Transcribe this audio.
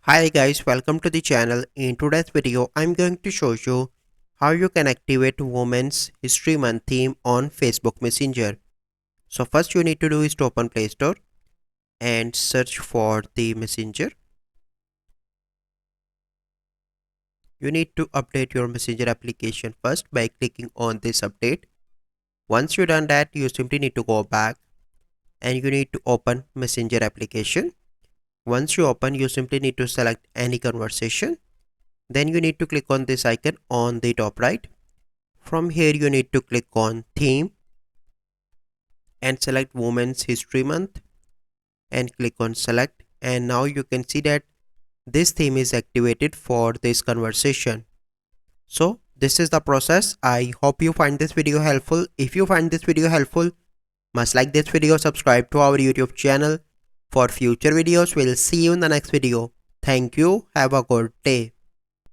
Hi guys, welcome to the channel. In today's video, I'm going to show you how you can activate Women's History Month theme on Facebook Messenger. So first you need to do is to open Play Store and search for the Messenger. You need to update your Messenger application first by clicking on this update. Once you've done that, you simply need to go back and you need to open Messenger application. Once you open, you simply need to select any conversation. Then you need to click on this icon on the top right. From here you need to click on theme and select Women's History Month and click on select, and now you can see that this theme is activated for this conversation. So this is the process. I hope you find this video helpful. If you find this video helpful, must like this video, subscribe to our YouTube channel for future videos. We'll see you in the next video. Thank you. Have a good day.